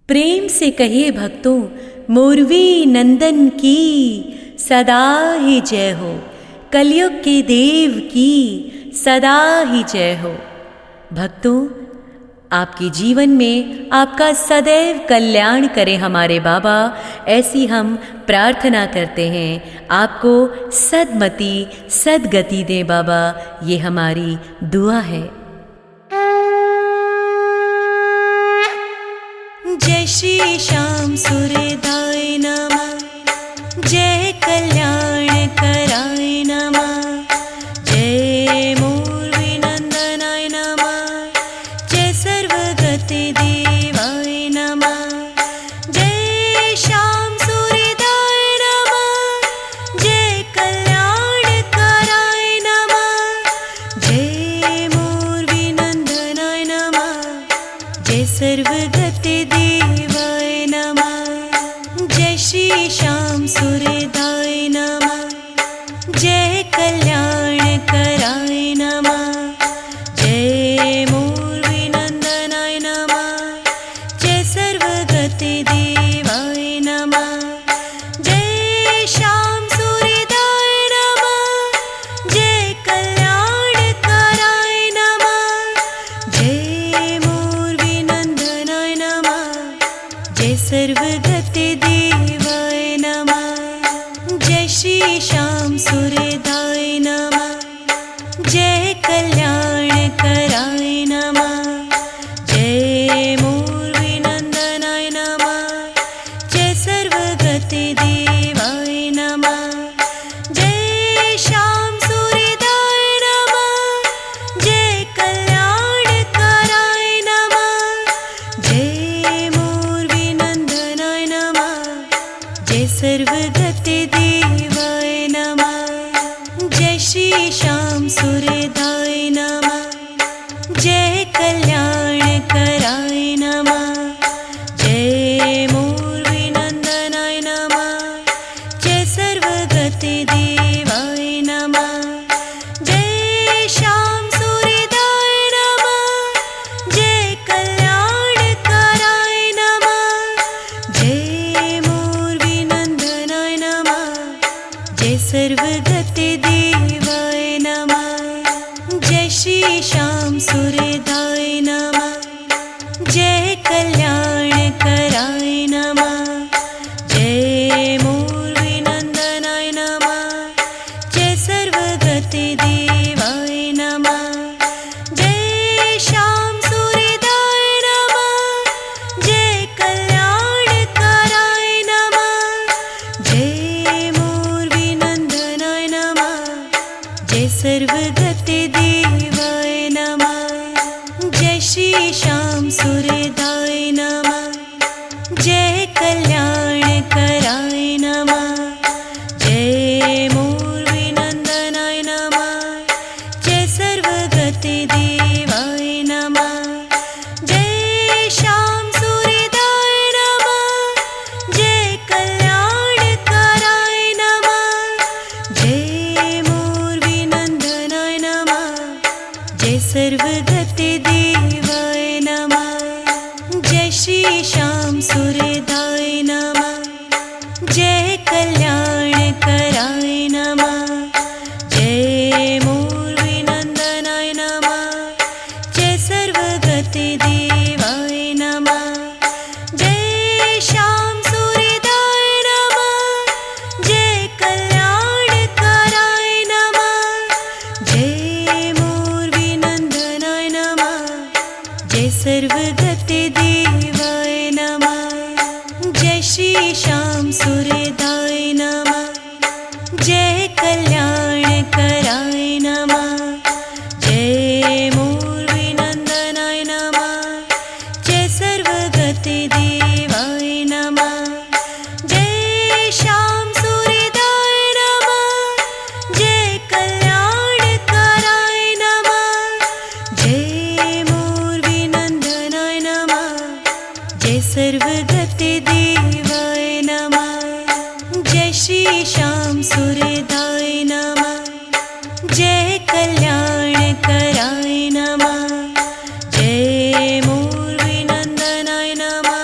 प्रेम से कहिए भक्तों, मोरवी नंदन की सदा ही जय हो। कलयुग के देव की सदा ही जय हो। भक्तों, आपके जीवन में आपका सदैव कल्याण करें हमारे बाबा, ऐसी हम प्रार्थना करते हैं। आपको सद्मति सद्गति दें बाबा, ये हमारी दुआ है। जय श्री श्याम सूर्यदाय नमः, जय कल्याण कराय नमः, जय मोरवी नंदनाय नमः, जय सर्वगति देवाय नमः, जय श्याम सूर्यदाय नमः, जय कल्याण कराय नमः, जय मोरवी नंदनाय नमः, जय सर्वगति देवाय नमः, जय श्री श्याम सूर्यदाय नमः, जय कल्याण कराय नमः, जय मोरवी नंदनाय नमः, जय सर्वगति देवाय नमः, जय श्याम सूर्यदाय नमः, जय कल्याण कराय नमः, जय मोरवी नंदनाय नमः, जय सर्वगति देवाय नमः, जय श्री श्याम सूर्यदाय नमः, जय कल्याण कराय नमः, जय मोरवी नंदनाय नमः, जय सर्वगति देवाय नमः, जय श्याम सूर्यदाय नमः, जय कल्याण कराय नमः, जय मोरवी नंदनाय नमः, जय सर्वगति देवाय नमः, जय श्री श्याम सूर्यदाय नमः, जय कल्याण कराय नमः, जय मोरवी नंदनाय नमः, जय सर्वगति देवाय नमः, जय श्याम सूर्यदाय नमः, जय कल्याण कराय नमः, जय मोरवी नंदनाय नमः, जय सर्वगति देवाय नमः, जय श्री श्याम सूर्यदाय नमः, जय कल्याण कराय नमः, जय मोरवी नंदनाय नमः, जय सर्वगति देवाय नमः, जय श्याम सूर्यदाय नमः, जय कल्याण कराय नमः, जय मोरवी नंदनाय नमः, जय सर्वगति देवाय नमः, जय श्री श्याम सूर्यदाय नमः, जय कल्याण कराय नमः, जय मोरवी नंदनाय नमः, जय सर्वगति देवाय नमः, जय श्याम सूर्यदाय नमः, जय कल्याण कराय नमः, जय मोरवी नंदनाय नमः, जय सर्वगति देवाय नमः, जय श्री श्याम सूर्यदाय नमः, जय कल्याण कराय नमः, जय मोरवी नंदनाय नमः, जय सर्वगति देवाय नमः, जय श्याम सूर्यदाय नमः, जय कल्याण कराय नमः, जय मोरवी नंदनाय नमः, जय सर्वगति देवाय नमः, जय श्री श्याम सूर्यदाय नमः, जय कल्याण कराय नमः, जय मोरवी नंदनाय नमः, जय सर्वगति देवाय नमः, जय श्याम सूर्यदाय नमः, जय कल्याण कराय नमः, जय मोरवी नंदनाय नमः, जय सर्वगति देवाय नमः, जय श्री श्याम सूर्यदाय नमः, जय कल्याण कराय नमः, जय मोरवी नंदनाय नमः,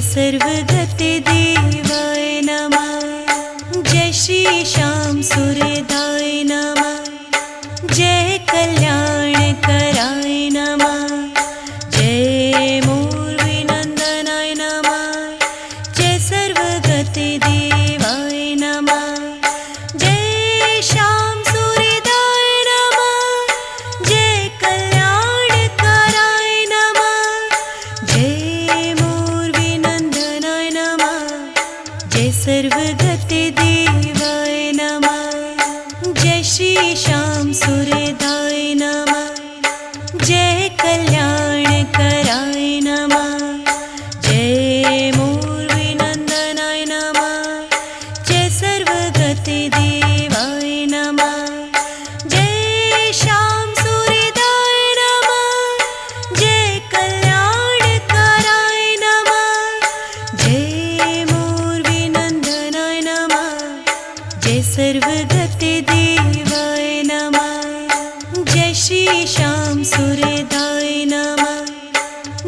सर्वगते देवाय नमः। जय श्री श्याम सूर्यदाय नमः। जय कल्याणकराय नमः। जय मूर्विनन्दनाय नमः। जय सर्वगते देवाय नमः। जय श्याम सूर्यदाय नमः। जय कल्याणकराय नमः। जय मूर्विनन्दनाय नमः। जय सर्वगते देवाय नमः। जय श्री श्याम सूर्यदाय नमः। जय कल्याणकराय नमः। जय मूर्विनन्दनाय नमः। जय सर्वगते देवाय नमः। जय श्याम सूर्यदाय नमः। जय कल्याणकराय नमः। जय मूर्विनन्दनाय नमः। जय सर्वगते देवाय नमः। जय श्री श्याम सूर्यदाय नमः।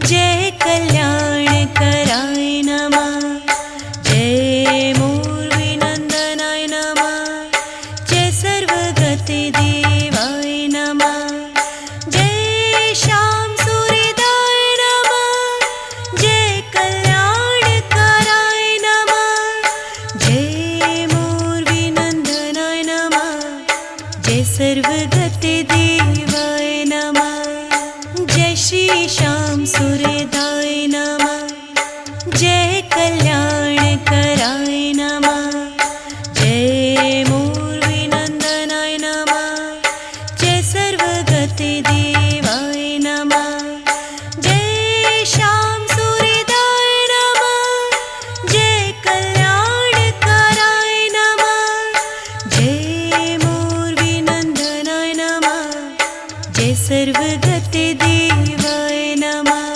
जय कल्याणकराय नमः। जय मूर्विनन्दनाय नमः। जय सर्वगते देवाय नमः। जय श्याम सूर्यदाय नमः। जय कल्याणकराय नमः। जय मूर्विनन्दनाय नमः। जय सर्वगते देवाय नमः। जय श्री श्याम सूर्यदाय नमः। जय कल्याणकराय नमः। जय मूर्विनन्दनाय नमः। जय सर्वगते देवाय नमः। जय श्याम सूर्यदाय नमः। जय कल्याणकराय नमः। जय मूर्विनन्दनाय नमः। जय सर्वगते देवाय नमः।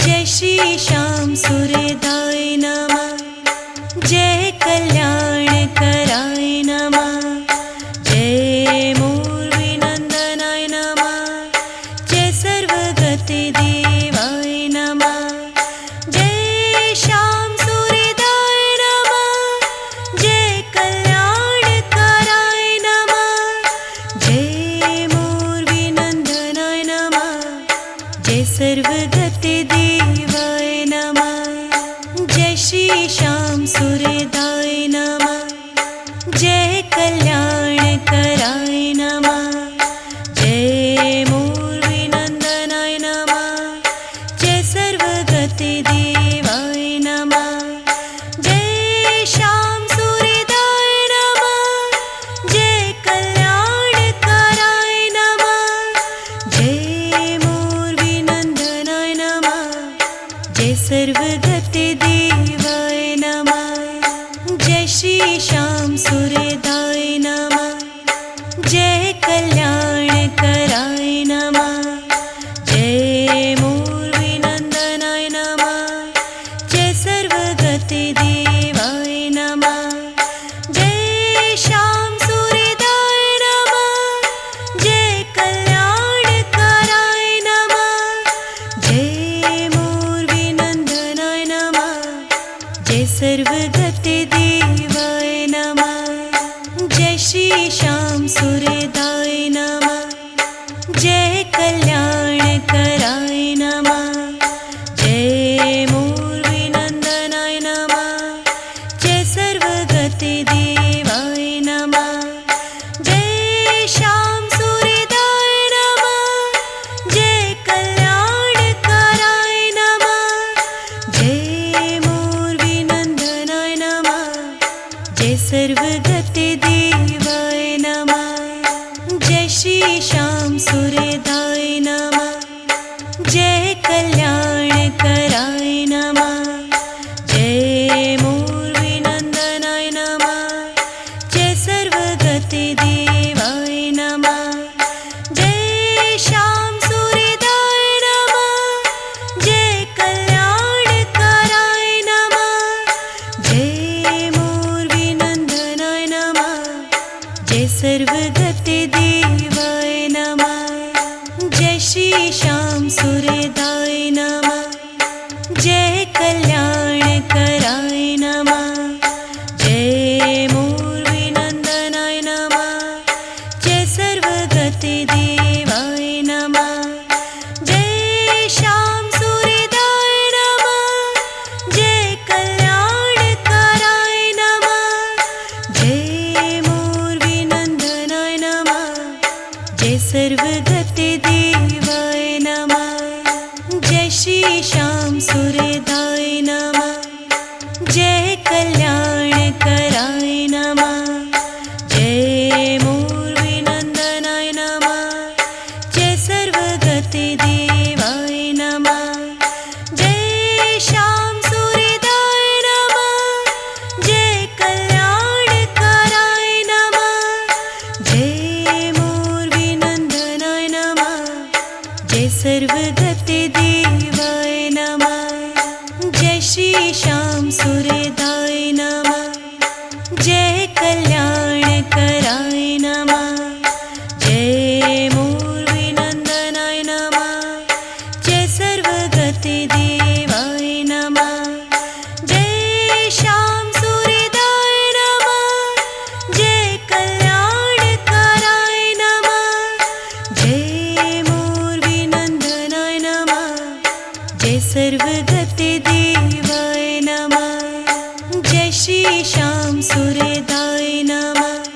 जय श्री श्याम सूर्यदाय नमः। जय कल्याणकराय नमः। जय मूर्विनन्दनाय नमः। जय सर्वगते देवाय नमः। जय श्याम सूर्यदाय नमः। जय कल्याणकराय नमः। जय मूर्विनन्दनाय नमः। जय सर्वगते देवाय नमः। जय श्री श्याम सूर्यदाय नमः। जय कल्याणकराय नमः। जय मूर्विनन्दनाय नमः। जय सर्वगते देवाय नमः। जय श्याम सूर्यदाय नमः। जय कल्याणकराय नमः। जय मूर्विनन्दनाय नमः। जय सर्वगते देवाय नमः। जय श्री श्याम सूर्यदाय नमः। जय कल्याणकराय नमः। जय मूर्विनन्दनाय नमः। जय सर्वगते देवाय नमः। जय श्याम सूर्यदाय नमः। जय कल्याणकराय नमः। जय मूर्विनन्दनाय नमः। जय सर्वगते देवाय नमः। जय श्री श्याम सूर्यदाय नमः। जय कल्याणकराय नमः। जय मूर्विनन्दनाय नमः। जय सर्वगते देवाय नमः। जय श्याम सूर्यदाय नमः। जय कल्याणकराय नमः। जय मूर्विनन्दनाय नमः। जय सर्वगते देवाय नमः। श्याम सूर्यदाय नमः। जय कल्याण कराय नमः। जय मोरवी नंदनाय नमः। जय सर्वगति देवाय नमः। जय श्याम सूर्यदाय नमः। जय कल्याण कराय नमः। जय मोरवी नंदनाय नमः। जय सर्वगति देवाय नमः। जय श्री श्याम सूर्यदाय नमः। जय कल्याण कराय नमः। जय मोरवी नंदनाय नमः। जय सर्वगति देवाय नमः। जय श्याम सूर्यदाय नमः। जय कल्याण कराय नमः। जय मोरवी नंदनाय नमः। जय सर्वगति देवाय नमः। जय श्री श्याम सूर्यदाय नमः।